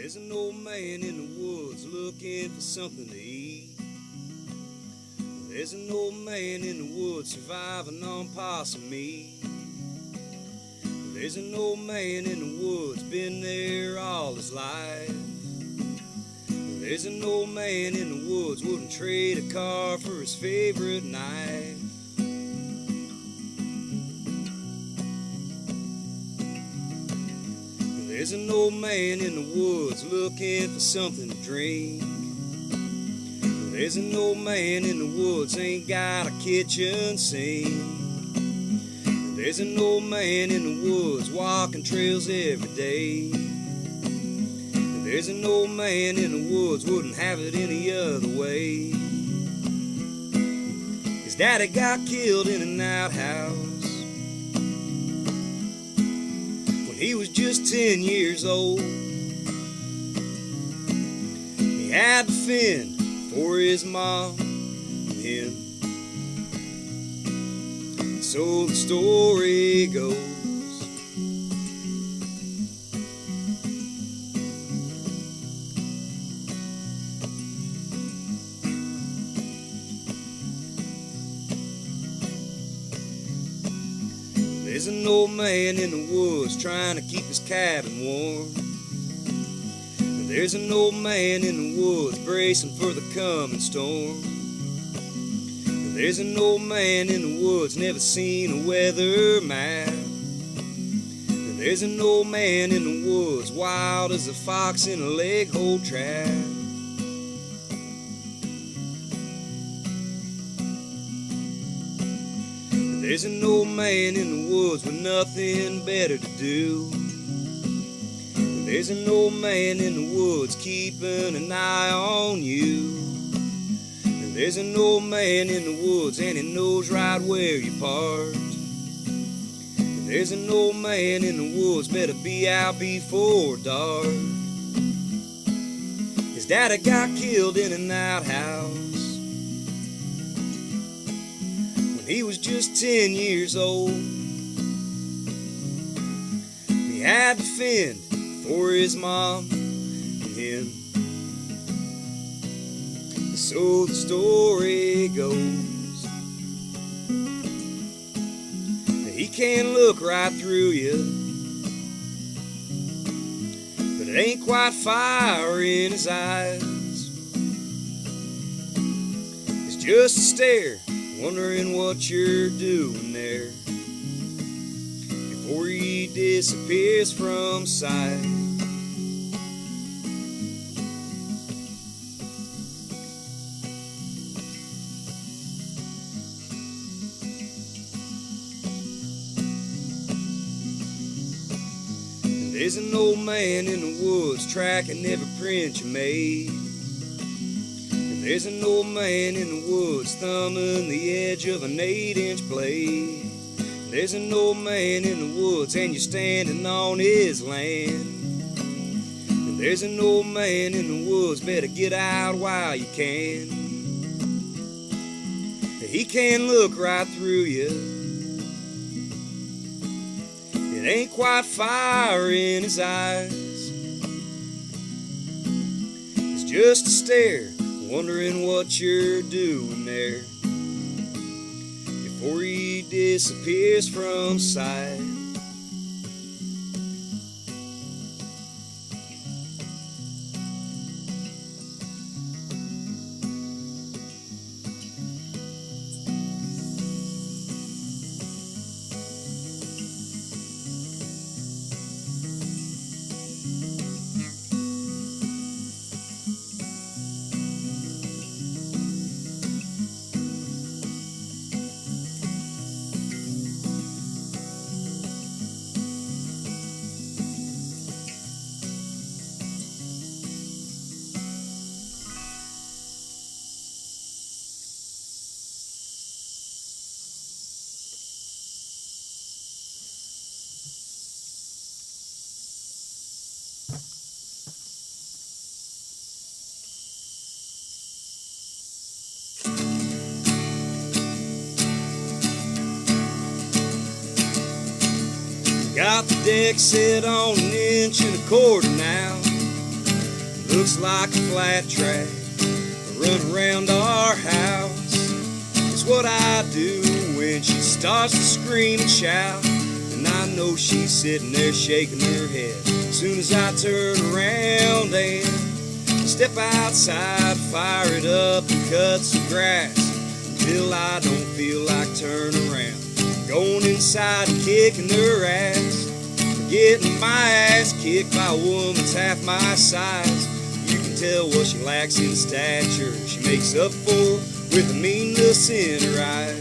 There's an old man in the woods looking for something to eat. There's an old man in the woods surviving on possum meat. There's an old man in the woods, been there all his life. There's an old man in the woods, wouldn't trade a car for his favorite knife. There's an old man in the woods looking for something to drink. There's an old man in the woods, ain't got a kitchen sink. There's an old man in the woods, walking trails every day. There's an old man in the woods, wouldn't have it any other way. His daddy got killed in an outhouse when he was just 10 years old. He had to fend for his mom and him. So the story goes. There's an old man in the woods trying to keep his cabin warm. There's an old man in the woods bracing for the coming storm. There's an old man in the woods never seen a weather map. There's an old man in the woods wild as a fox in a leg hold trap. There's an old man in the woods with nothing better to do. There's an old man in the woods keeping an eye on you. There's an old man in the woods and he knows right where you parked. There's an old man in the woods, better be out before dark. His daddy got killed in an outhouse when he was just 10 years old. He had to fend for his mom and him. So the story goes. He can look right through you, but it ain't quite fire in his eyes. It's just a stare, wondering what you're doing there before he disappears from sight. There's an old man in the woods tracking every print you made. And there's an old man in the woods thumbing the edge of an 8-inch blade. And there's an old man in the woods and you're standing on his land. And there's an old man in the woods, better get out while you can. He can look right through you. It ain't quite fire in his eyes. It's just a stare, wondering what you're doing there before he disappears from sight. Got the deck set on 1.25 inches now. looks like a flat track. Run around our house. It's what I do when she starts to scream and shout. And I know she's sitting there shaking her head. As soon as I turn around and step outside, fire it up and cut some grass until I don't feel like turning around. Going inside and kicking her ass, getting my ass kicked by a woman that's half my size. You can tell what she lacks in stature, she makes up for with the meanness in her eyes.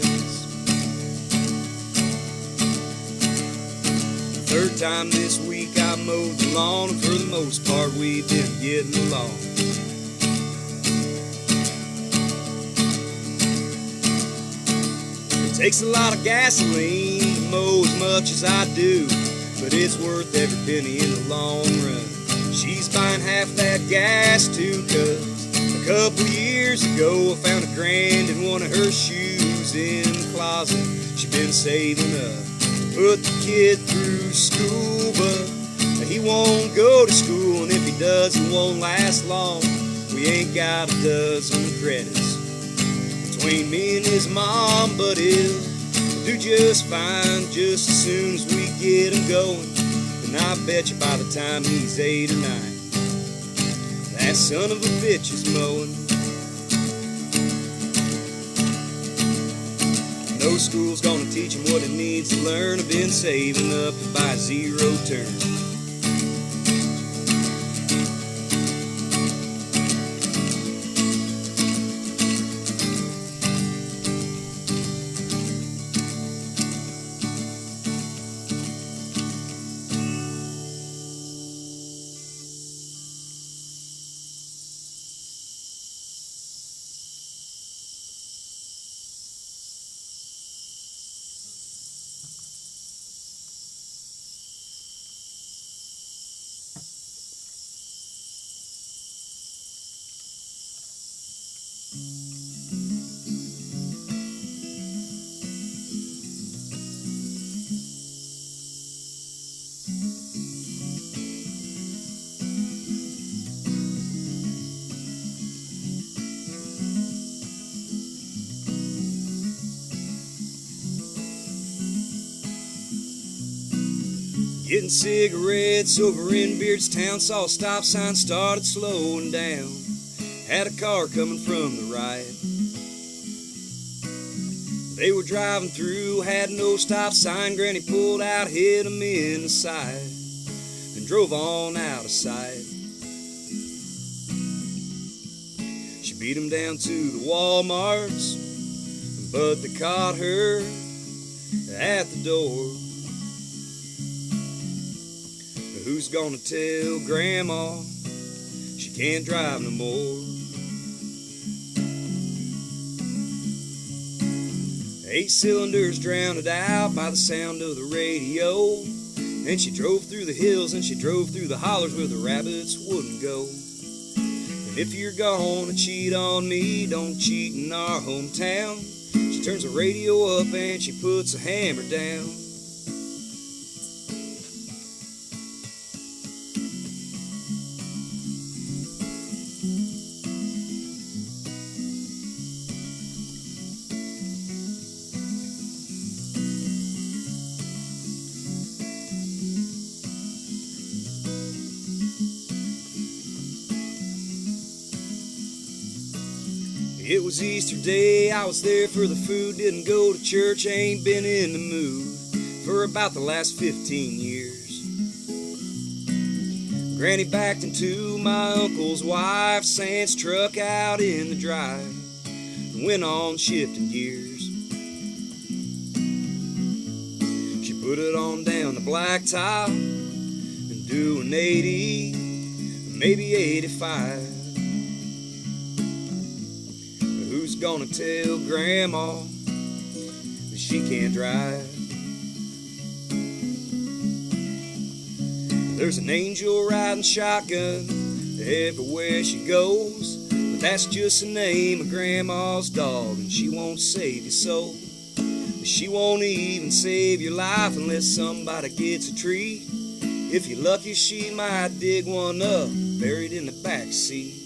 Third time this week I mowed the lawn, and for the most part we've been getting along. It takes a lot of gasoline to mow as much as I do, but it's worth every penny in the long run. She's buying half that gas too, 'cause a couple years ago I found $1,000 in one of her shoes in the closet. She'd been saving up to put the kid through school, but he won't go to school, and if he does, it won't last long. We ain't got a dozen credits between me and his mom, but he'll do just fine just as soon as we get him going. And I bet you by the time he's 8 or 9, that son of a bitch is mowing. No school's gonna teach him what he needs to learn. I've been saving up to buy a zero turn. Getting cigarettes over in Beardstown, saw a stop sign, started slowing down. Had a car coming from the right. They were driving through, had no stop sign. Granny pulled out, hit them in the side, and drove on out of sight. She beat them down to the Walmarts, but they caught her at the door. Who's gonna tell Grandma she can't drive no more? 8 cylinders drowned out by the sound of the radio, and she drove through the hills and she drove through the hollers where the rabbits wouldn't go. And if you're gonna cheat on me, don't cheat in our hometown. She turns the radio up and she puts a hammer down. It was Easter Day, I was there for the food, didn't go to church, ain't been in the mood for about the last 15 years. Granny backed into my uncle's wife's Sans truck out in the drive and went on shifting gears. She put it on down the blacktop and doing 80, maybe 85. Who's gonna tell Grandma that she can't drive? There's an angel riding shotgun everywhere she goes, but that's just the name of Grandma's dog, and she won't save your soul. She won't even save your life unless somebody gets a treat If you're lucky, she might dig one up, buried in the back seat.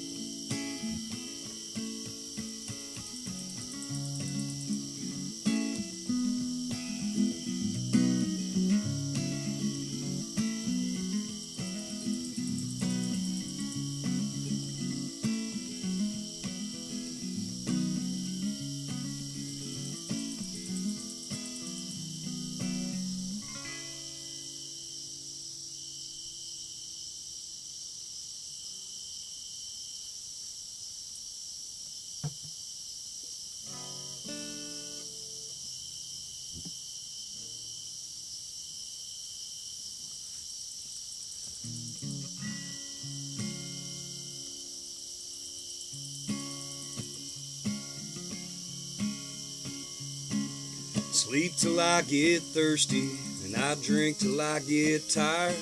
Sleep till I get thirsty, and I drink till I get tired.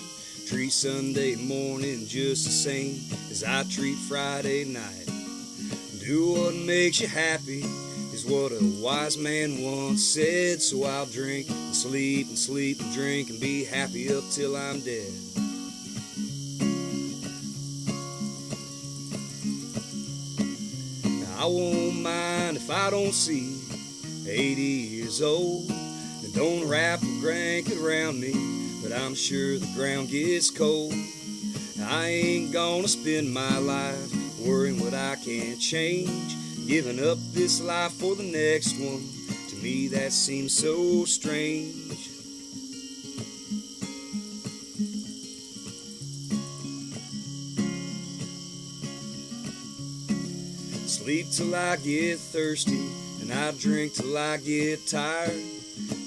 Treat Sunday morning just the same as I treat Friday night. Do what makes you happy is what a wise man once said. So I'll drink and sleep and drink and be happy up till I'm dead. I won't mind if I don't see 80 years old. And don't wrap a blanket around me, but I'm sure the ground gets cold. I ain't gonna spend my life worrying what I can't change, giving up this life for the next one. To me that seems so strange. Sleep till I get thirsty, and I drink till I get tired.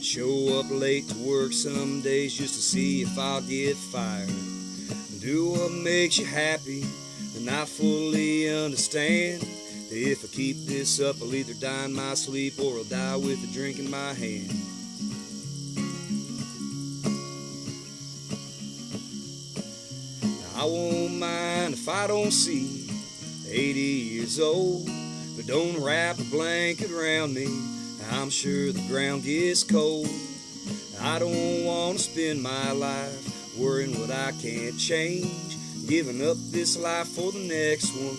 Show up late to work some days just to see if I'll get fired. Do what makes you happy, and I fully understand that if I keep this up, I'll either die in my sleep or I'll die with a drink in my hand. I won't mind if I don't see 80 years old, but don't wrap a blanket around me. I'm sure the ground gets cold. I don't want to spend my life worrying what I can't change, giving up this life for the next one.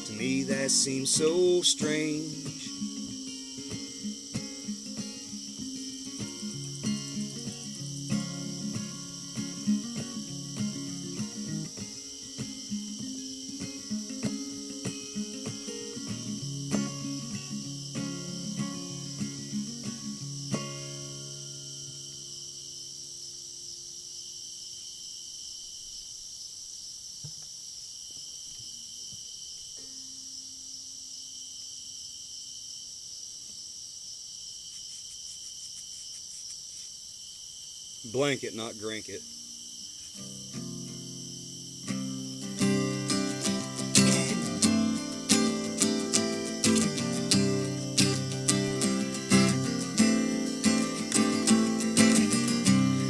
To me that seems so strange. Blanket, not drink it.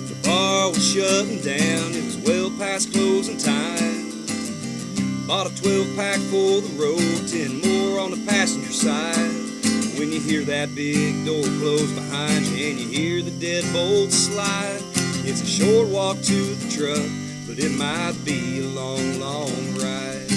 The bar was shutting down, it was well past closing time. Bought a 12-pack for the road, 10 more on the passenger side. When you hear that big door close behind you and you hear the deadbolt slide, it's a short walk to the truck, but it might be a long, long ride.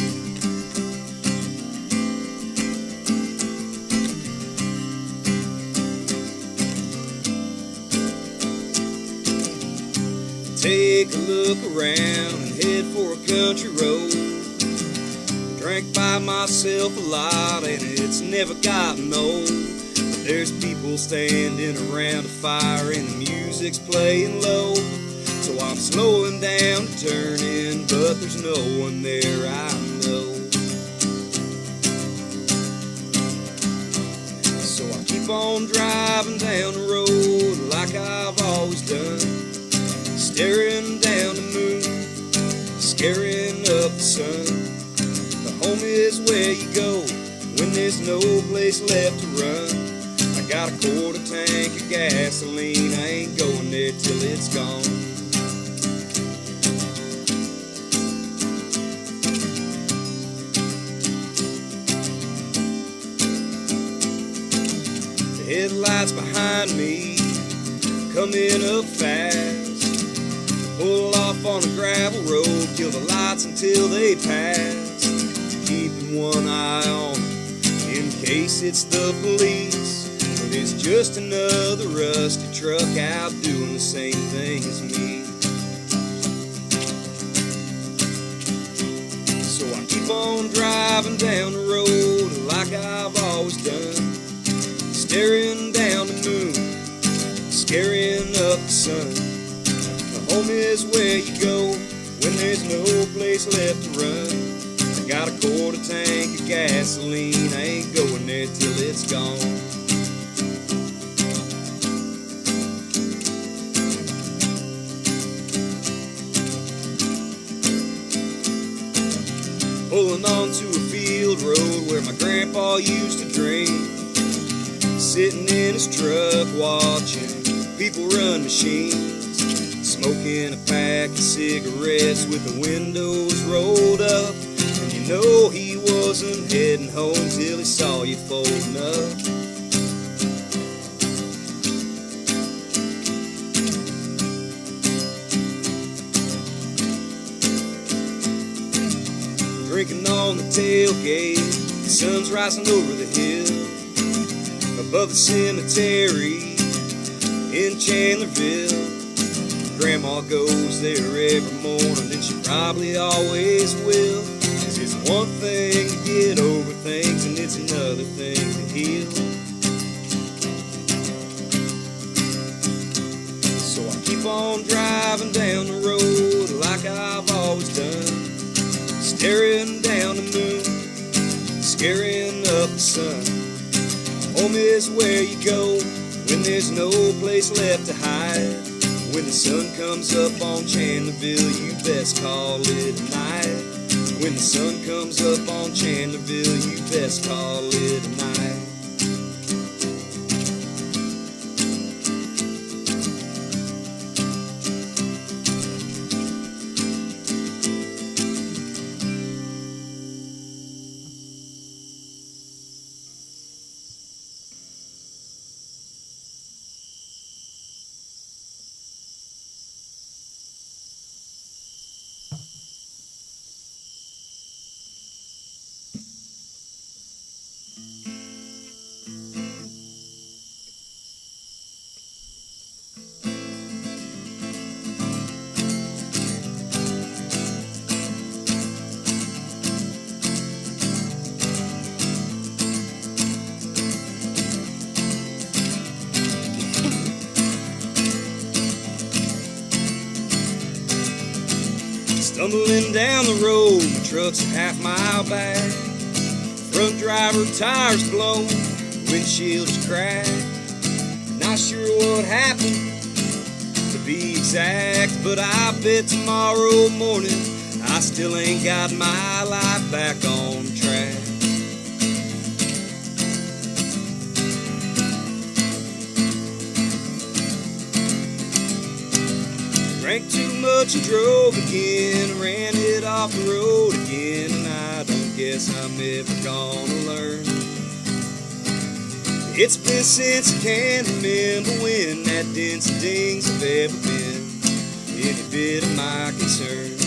Take a look around and head for a country road. Drank by myself a lot and it's never gotten old. But there's people standing around a fire and the music's playing low. So I'm slowing down to turn in, but there's no one there I know. So I keep on driving down the road like I've always done, staring down the moon, scaring up the sun. Home is where you go when there's no place left to run. I got a quarter tank of gasoline, I ain't going there till it's gone. The headlights behind me coming up fast. Pull off on a gravel road, kill the lights until they pass, keeping one eye on them in case it's the police, but it's just another rusty truck out doing the same thing as me. So I keep on driving down the road like I've always done, staring down the moon, scaring up the sun. Home is where you go when there's no place left to run. I got a quarter tank of gasoline, I ain't going there till it's gone. Pulling onto a field road where my grandpa used to drink, sitting in his truck watching people run machines, smoking a pack of cigarettes with the windows rolled up. And you know he wasn't heading home till he saw you folding up. Drinking on the tailgate, the sun's rising over the hill, above the cemetery in Chandlerville. Grandma goes there every morning, and she probably always will. 'Cause it's one thing to get over things, and it's another thing to heal. So I keep on driving down the road like I've always done, staring down the moon, scaring up the sun. Home is where you go when there's no place left to hide. When the sun comes up on Chandlerville, you best call it a night. When the sun comes up on Chandlerville, you best call it a night. Stumbling down the road, my truck's a half-mile back. Front driver tires blown, windshield is cracked. Not sure what happened, to be exact, but I bet tomorrow morning I still ain't got my life back on track. Drank too much and drove again, ran it off the road again, and I don't guess I'm ever gonna learn. It's been since I can remember when that dents and dings have ever been any bit of my concern.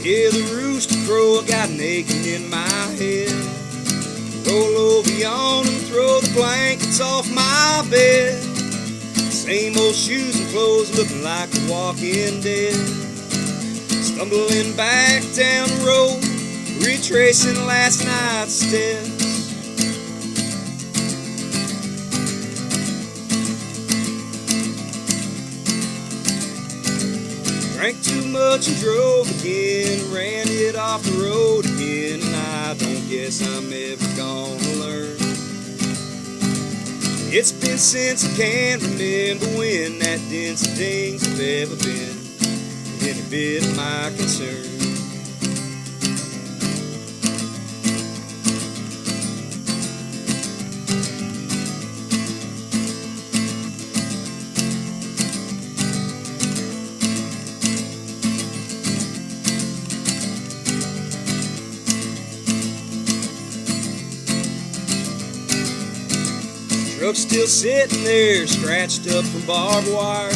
Hear the rooster crow, I got an aching in my head. Roll over yawn and throw the blankets off my bed. Same old shoes and clothes looking like The Walking Dead. Stumbling back down the road, retracing last night's steps. Drank too much and drove again, ran it off the road again, and I don't guess I'm ever gonna learn. It's been since I can remember when that dents and dings have ever been any bit of my concern. Truck's still sitting there, scratched up from barbed wire.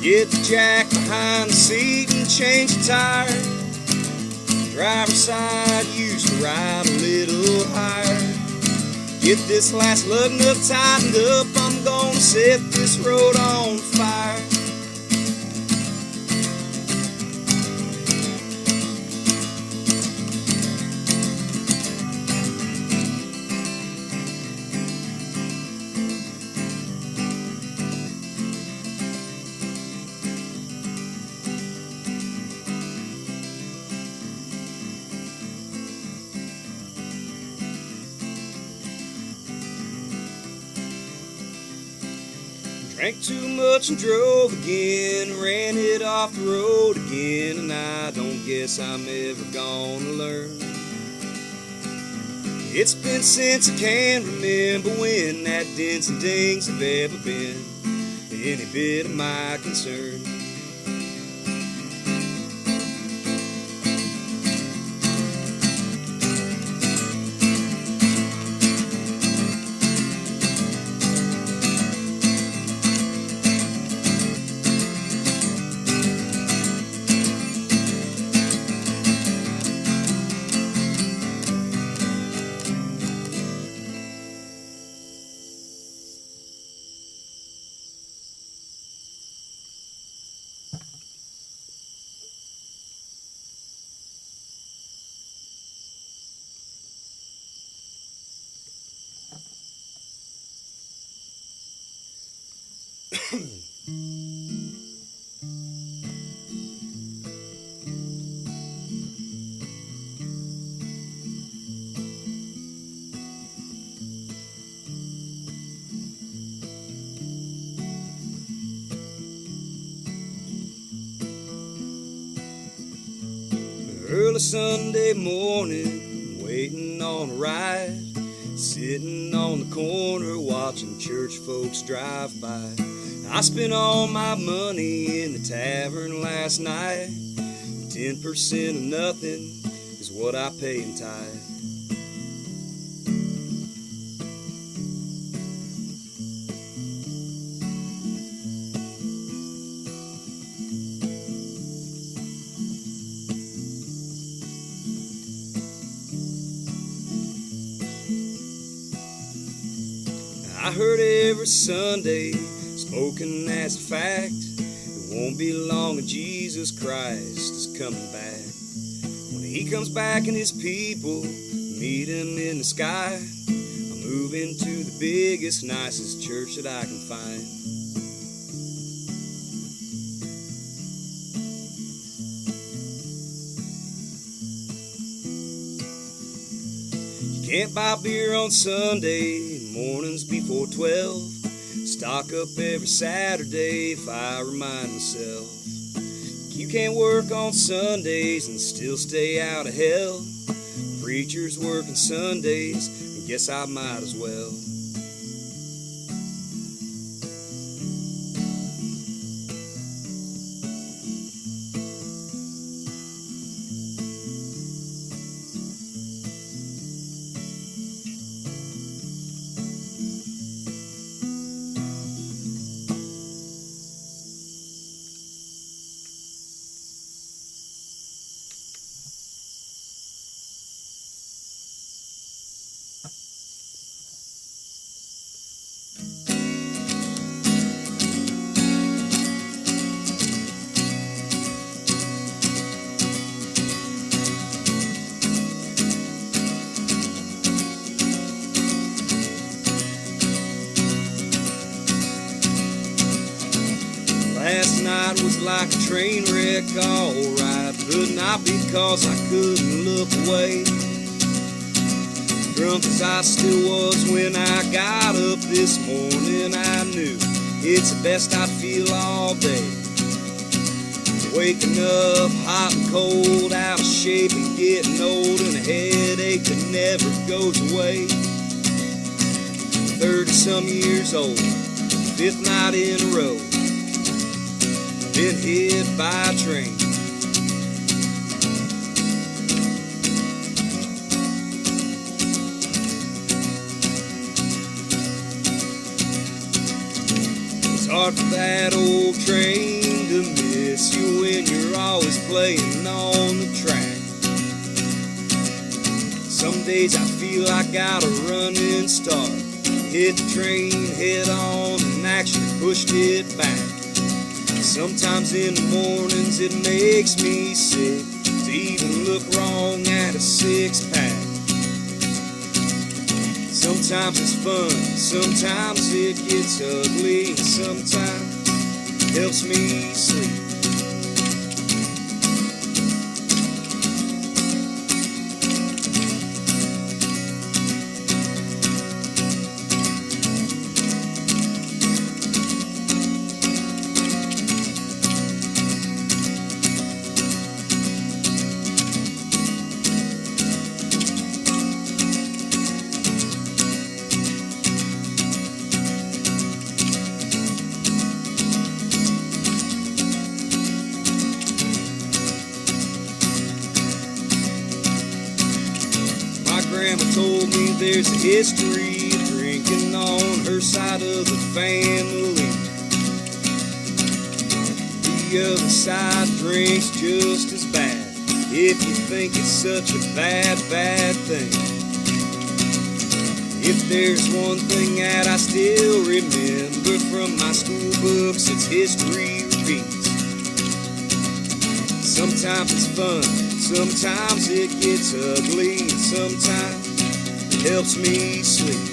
Get the jack behind the seat and change the tire. Driver's side used to ride a little higher. Get this last lug nut tightened up, I'm gonna set this road on fire. Drank too much and drove again, ran it off the road again, and I don't guess I'm ever gonna learn. It's been since I can remember when that dents and dings have ever been any bit of my concern. Early Sunday morning, waiting on a ride, sitting on the corner watching church folks drive by. I spent all my money in the tavern last night. 10% of nothing is what I pay in tithe. I heard every Sunday spoken as a fact, it won't be long and Jesus Christ is coming back. When he comes back and his people meet him in the sky, I'll move into the biggest, nicest church that I can find. You can't buy beer on Sunday mornings before 12. Stock up every Saturday if I remind myself. You can't work on Sundays and still stay out of hell. Preachers working Sundays, I guess I might as well. Last night was like a train wreck, alright, but not because I couldn't look away. Drunk as I still was when I got up this morning, I knew it's the best I'd feel all day. Waking up hot and cold, out of shape and getting old, and a headache that never goes away. 30-some years old, 5th night in a row, been hit by a train. hard for that old train to miss you when you're always playing on the track. Some days I feel I got a running start, hit the train head on and actually pushed it back. Sometimes in the mornings it makes me sick to even look wrong at a six-pack. Sometimes it's fun, sometimes it gets ugly, and sometimes it helps me sleep. Grandma told me there's a history of drinking on her side of the family. The other side drinks just as bad, if you think it's such a bad, bad thing. If there's one thing that I still remember from my school books, it's history repeats. Sometimes it's fun, sometimes it gets ugly, and sometimes it helps me sleep.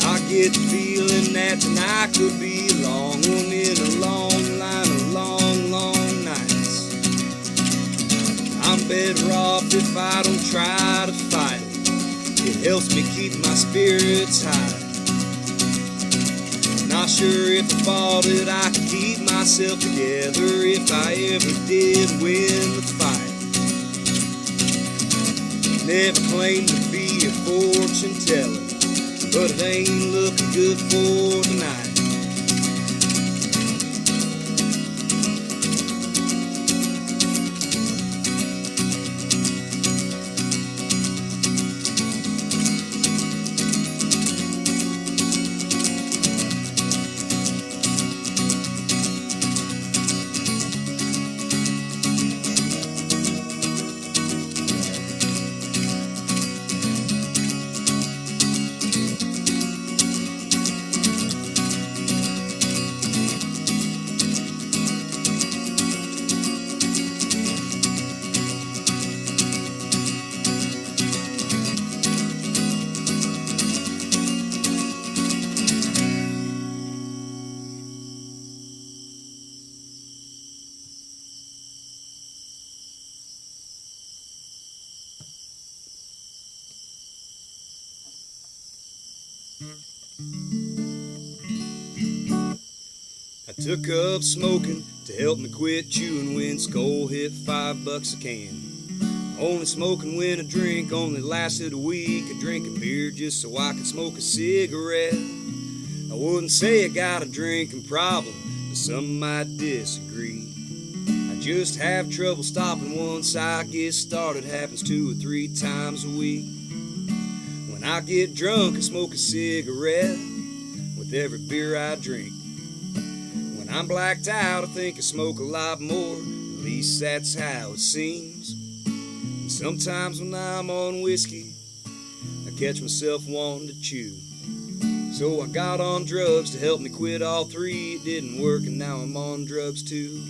I get the feeling that tonight could be a long one in a long line of long, long nights. I'm better off if I don't try to fight it. It helps me keep my spirits high. Not sure if I thought that I could keep myself together if I ever did win the fight. Never claimed to be a fortune teller, but it ain't looking good for tonight. I took up smoking to help me quit chewing when Skull hit $5 a can. Only smoking when a drink only lasted a week. I drank a beer just so I could smoke a cigarette. I wouldn't say I got a drinking problem, but some might disagree. I just have trouble stopping once I get started. Happens 2 or 3 times a week. When I get drunk, I smoke a cigarette with every beer I drink. When I'm blacked out, I think I smoke a lot more. At least that's how it seems. And sometimes when I'm on whiskey, I catch myself wanting to chew. So I got on drugs to help me quit all 3. It didn't work, and now I'm on drugs too.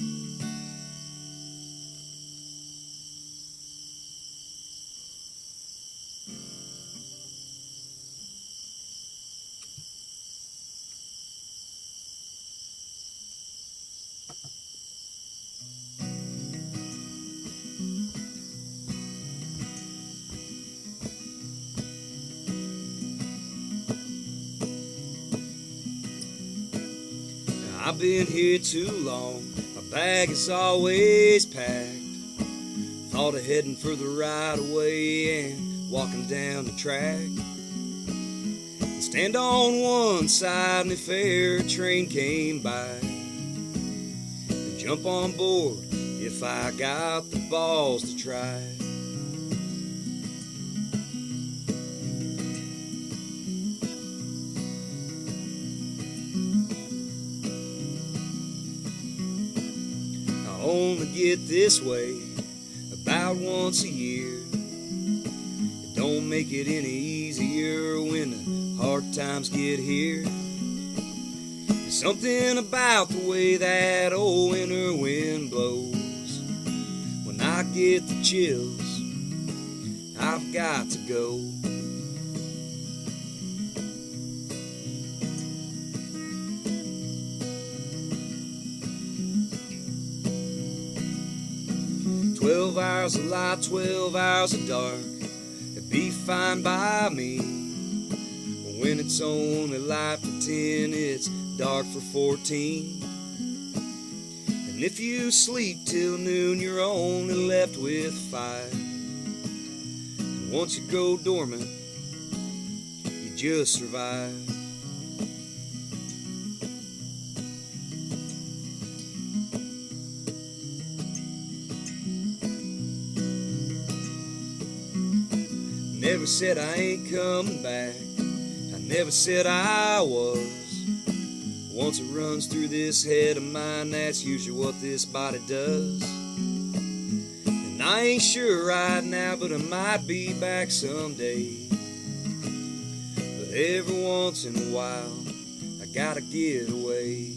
I've been here too long, my bag is always packed. Thought of heading for the right of way and walking down the track. And Stand on one side and if air train came by, and jump on board if I got the balls to try. I only get this way about once a year. It don't make it any easier when the hard times get here. There's something about the way that old winter wind blows. When I get the chills, I've got to go. "12 hours of light, 12 hours of dark, it'd be fine by me. But when it's only light for 10, it's dark for 14. And if you sleep till noon, you're only left with 5. And once you go dormant, you just survive." Never said I ain't coming back, I never said I was. Once it runs through this head of mine, that's usually what this body does. And I ain't sure right now, but I might be back someday. But every once in a while, I gotta get away.